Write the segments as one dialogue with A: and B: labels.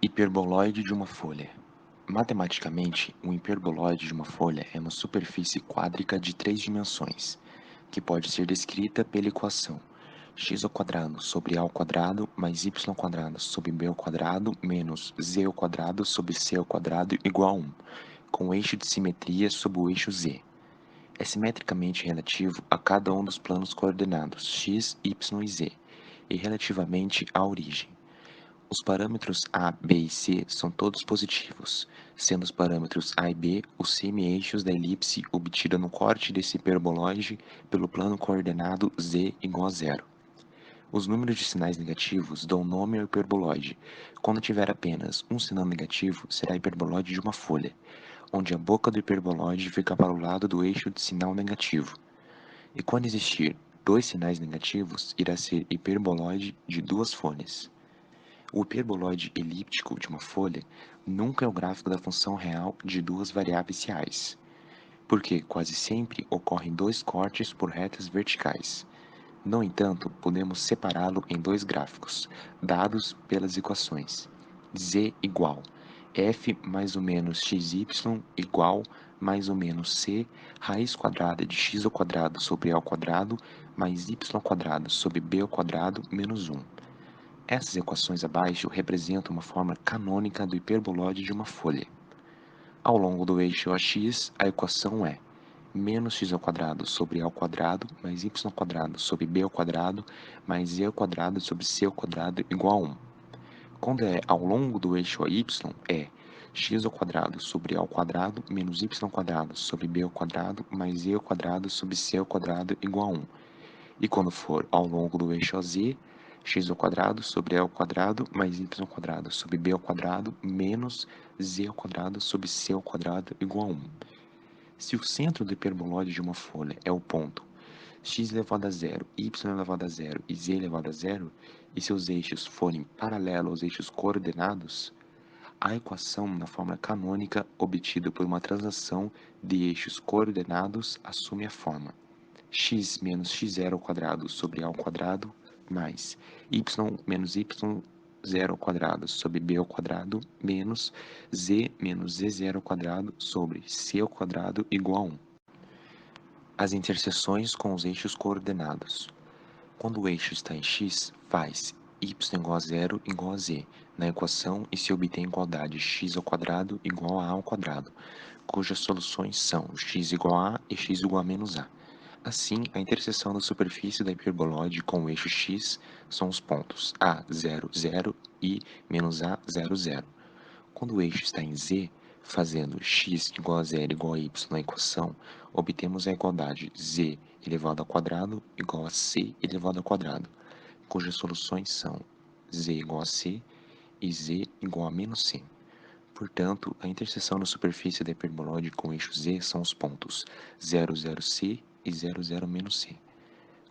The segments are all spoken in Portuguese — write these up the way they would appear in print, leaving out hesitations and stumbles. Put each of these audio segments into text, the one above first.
A: Hiperboloide de uma folha. Matematicamente, um hiperboloide de uma folha é uma superfície quádrica de 3 dimensões, que pode ser descrita pela equação x² sobre a² mais y² sobre b² menos z² sobre c² igual a 1, com o eixo de simetria sobre o eixo z. É simetricamente relativo a cada um dos planos coordenados x, y e z, e relativamente à origem. Os parâmetros a, b e c são todos positivos, sendo os parâmetros a e b os semi-eixos da elipse obtida no corte desse hiperboloide pelo plano coordenado z igual a 0. Os números de sinais negativos dão nome ao hiperboloide. Quando tiver apenas um sinal negativo, será hiperboloide de uma folha, onde a boca do hiperboloide fica para o lado do eixo de sinal negativo. E quando existir dois sinais negativos, irá ser hiperboloide de duas folhas. O hiperboloide elíptico de uma folha nunca é o gráfico da função real de duas variáveis reais, porque quase sempre ocorrem dois cortes por retas verticais. No entanto, podemos separá-lo em dois gráficos, dados pelas equações z igual f mais ou menos xy igual mais ou menos c raiz quadrada de x² sobre a² mais y² sobre b² menos 1. Essas equações abaixo representam uma forma canônica do hiperboloide de uma folha. Ao longo do eixo AX, a equação é menos x² sobre a² mais y² sobre b² mais z² sobre c² igual a 1. Quando é ao longo do eixo AY, é x² sobre a² menos y² sobre b² mais z² sobre c² igual a 1. E quando for ao longo do eixo AZ, x² sobre a² mais y² sobre b² menos z² sobre c² igual a 1. Se o centro do hiperboloide de uma folha é o ponto x elevado a 0, y elevado a 0 e z elevado a 0, e seus eixos forem paralelos aos eixos coordenados, a equação na forma canônica obtida por uma translação de eixos coordenados assume a forma x menos x0² sobre a² mais y menos y0² sobre b² menos z menos z0² sobre c² igual a 1. As interseções com os eixos coordenados. Quando o eixo está em x, faz y igual a 0 igual a z na equação e se obtém igualdade x² igual a a², cujas soluções são x igual a e x igual a menos a. Assim, a interseção da superfície da hiperboloide com o eixo x são os pontos a, 0, 0 e menos a, 0, 0. Quando o eixo está em z, fazendo x igual a 0 igual a y na equação, obtemos a igualdade z elevado ao quadrado igual a c elevado ao quadrado, cujas soluções são z igual a c e z igual a menos c. Portanto, a interseção da superfície da hiperboloide com o eixo z são os pontos 0, 0c e 0, 0 menos c.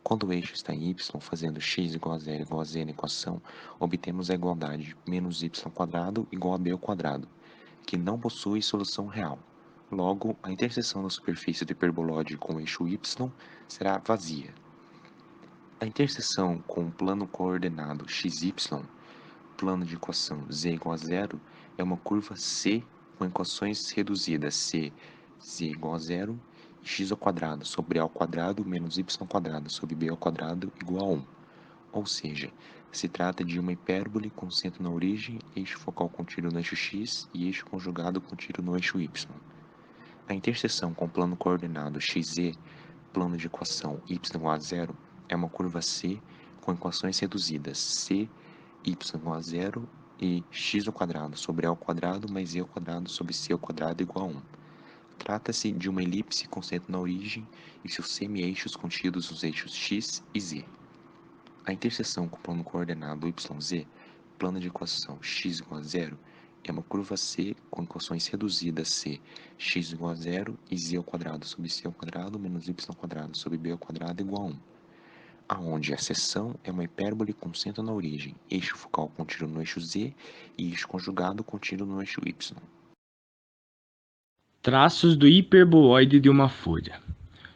A: Quando o eixo está em y, fazendo x igual a 0 igual a z na equação, obtemos a igualdade menos y² igual a b², que não possui solução real. Logo, a interseção da superfície do hiperboloide com o eixo y será vazia. A interseção com o plano coordenado xy, plano de equação z igual a 0, é uma curva C com equações reduzidas C, z igual a 0, e x² sobre a² menos y² sobre b² igual a 1. Ou seja, se trata de uma hipérbole com centro na origem, eixo focal contínuo no eixo x e eixo conjugado contínuo no eixo y. A interseção com o plano coordenado xz, plano de equação y igual a 0, é uma curva C com equações reduzidas C, y igual a 0 e x² sobre a² mais z² sobre c² igual a 1. Trata-se de uma elipse com centro na origem e seus semi-eixos contidos nos eixos x e z. A interseção com o plano coordenado yz, plano de equação x igual a 0, é uma curva C com equações reduzidas C, x igual a 0 e z² sobre c² menos y² sobre b² igual a 1. Aonde a seção é uma hipérbole com centro na origem, eixo focal contínuo no eixo z e eixo conjugado contínuo no eixo y.
B: Traços do hiperboloide de uma folha.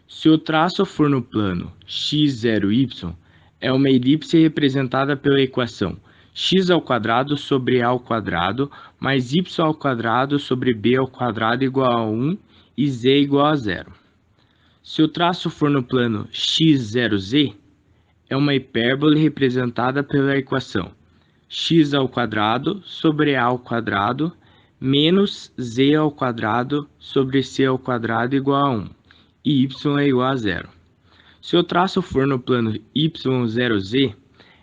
B: Se o traço for no plano x0y, é uma elipse representada pela equação x ao quadrado sobre a ao quadrado mais y ao quadrado sobre b ao quadrado igual a 1 e z igual a zero. Se o traço for no plano x0z, é uma hipérbole representada pela equação x ao quadrado sobre a ao quadrado menos z ao quadrado sobre c ao quadrado igual a 1 e y é igual a zero. Se o traço for no plano y0z,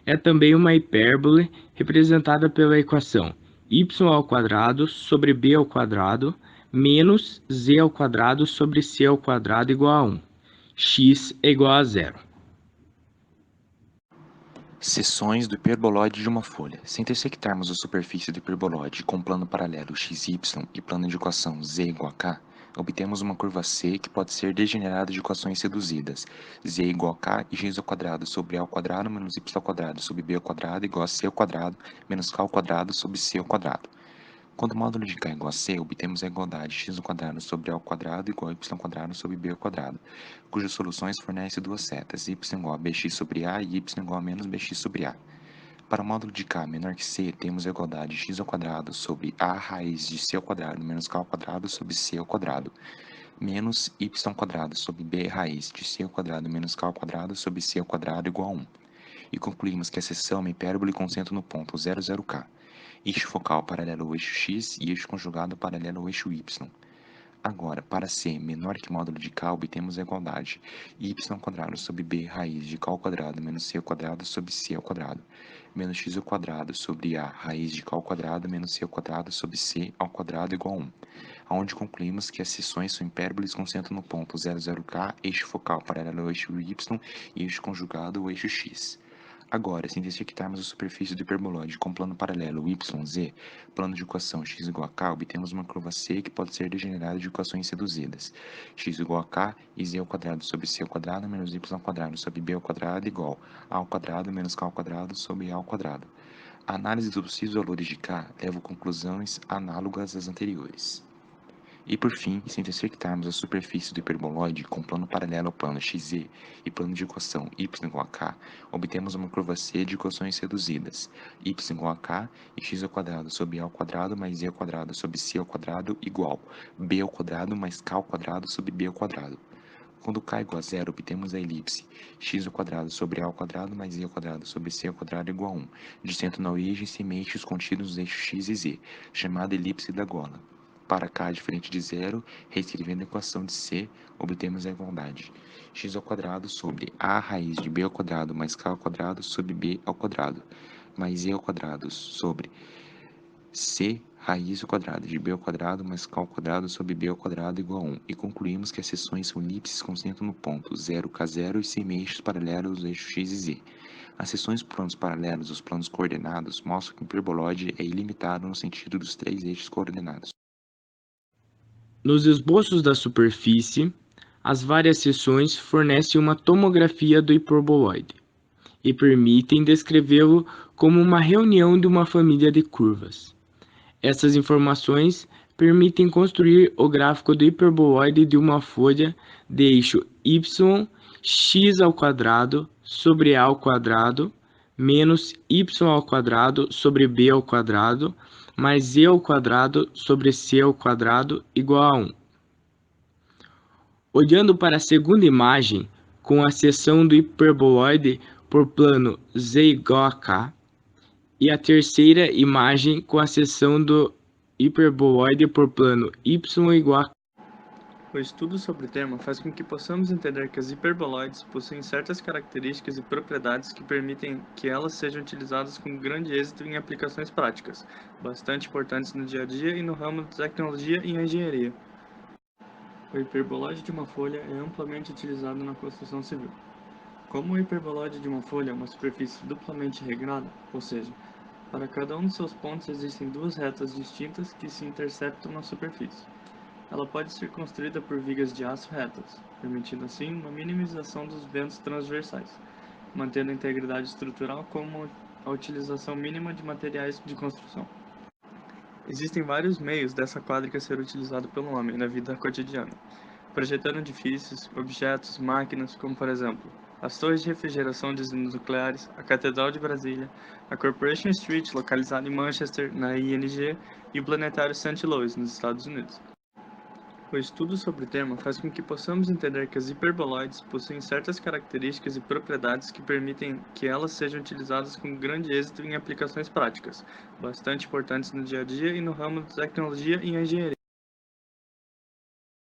B: é também uma hipérbole representada pela equação y ao quadrado sobre b ao quadrado menos z ao quadrado sobre c ao quadrado igual a 1. X é igual a zero.
A: Seções do hiperboloide de uma folha. Se intersectarmos a superfície do hiperboloide com plano paralelo xy e plano de equação z igual a k, obtemos uma curva C que pode ser degenerada de equações reduzidas. Z igual a k e x ao quadrado sobre a ao quadrado menos y ao quadrado sobre b ao quadrado igual a c ao quadrado menos k ao quadrado sobre c ao quadrado. Quando o módulo de k é igual a c, obtemos a igualdade x ao quadrado sobre a ao quadrado igual a y ao quadrado sobre b ao quadrado, cujas soluções fornecem duas setas, y igual a bx sobre a e y igual a menos bx sobre a. Para o módulo de k menor que c, temos a igualdade x ao quadrado sobre a raiz de c ao quadrado menos k ao quadrado sobre c ao quadrado, menos y quadrado sobre b raiz de c ao quadrado menos k ao quadrado sobre c ao quadrado igual a 1. E concluímos que a seção é uma hipérbole com centro no ponto 00k. Eixo focal paralelo ao eixo x e eixo conjugado paralelo ao eixo y. Agora, para c menor que módulo de k, obtemos a igualdade y quadrado sobre b raiz de k ao quadrado menos c ao quadrado sobre c ao quadrado, menos x ao quadrado sobre a raiz de k ao quadrado menos c ao quadrado sobre c ao quadrado igual a 1, onde concluímos que as seções são hipérboles com centro no ponto 00k, eixo focal paralelo ao eixo y e eixo conjugado ao eixo x. Agora, se intersectarmos a superfície do hiperboloide com plano paralelo yz, plano de equação x igual a k, obtemos uma curva C que pode ser degenerada de equações reduzidas. X igual a k e z ao quadrado sobre c ao quadrado menos y ao quadrado sobre b ao quadrado igual a ao quadrado menos k ao quadrado sobre a ao quadrado. A análise dos possíveis valores de k leva a conclusões análogas às anteriores. E por fim, se intersectarmos a superfície do hiperboloide com plano paralelo ao plano xz e plano de equação y igual a k, obtemos uma curva C de equações reduzidas, y igual a k e x ao quadrado sobre a ao quadrado mais z ao quadrado sobre c ao quadrado igual b ao quadrado mais k ao quadrado sobre b ao quadrado. Quando k igual a zero, obtemos a elipse x ao quadrado sobre a ao quadrado mais z ao quadrado sobre c ao quadrado igual a 1, de centro na origem sem eixos contidos nos eixos x e z, chamada elipse da gola. Para k diferente de zero, reescrevendo a equação de C, obtemos a igualdade x ao quadrado sobre a raiz de b ao quadrado mais k ao quadrado sobre b ao quadrado, mais z ao quadrado sobre c raiz ao quadrado de b ao quadrado mais k ao quadrado sobre b ao quadrado igual a 1. E concluímos que as seções são elipses com centro no ponto 0k0 e sem eixos paralelos aos eixos x e z. As seções por planos paralelos aos planos coordenados mostram que o hiperboloide é ilimitado no sentido dos três eixos coordenados.
B: Nos esboços da superfície, as várias seções fornecem uma tomografia do hiperboloide e permitem descrevê-lo como uma reunião de uma família de curvas. Essas informações permitem construir o gráfico do hiperboloide de uma folha de eixo y x ao quadrado sobre a ao quadrado menos y ao quadrado sobre b ao quadrado mais z ao quadrado sobre c ao quadrado igual a 1. Olhando para a segunda imagem, com a seção do hiperboloide por plano z igual a k, e a terceira imagem com a seção do hiperboloide por plano y igual a k.
C: O estudo sobre o tema faz com que possamos entender que as hiperboloides possuem certas características e propriedades que permitem que elas sejam utilizadas com grande êxito em aplicações práticas, bastante importantes no dia a dia e no ramo da tecnologia e engenharia. O hiperboloide de uma folha é amplamente utilizado na construção civil. Como o hiperboloide de uma folha é uma superfície duplamente regrada, ou seja, para cada um de seus pontos existem duas retas distintas que se interceptam na superfície. Ela pode ser construída por vigas de aço retas, permitindo assim uma minimização dos ventos transversais, mantendo a integridade estrutural como a utilização mínima de materiais de construção. Existem vários meios dessa quadriga ser utilizado pelo homem na vida cotidiana, projetando edifícios, objetos, máquinas, como por exemplo, as torres de refrigeração de usinas nucleares, a Catedral de Brasília, a Corporation Street, localizada em Manchester, na ING, e o planetário St. Louis, nos Estados Unidos. O estudo sobre o tema faz com que possamos entender que as hiperboloides possuem certas características e propriedades que permitem que elas sejam utilizadas com grande êxito em aplicações práticas, bastante importantes no dia a dia e no ramo de tecnologia e engenharia.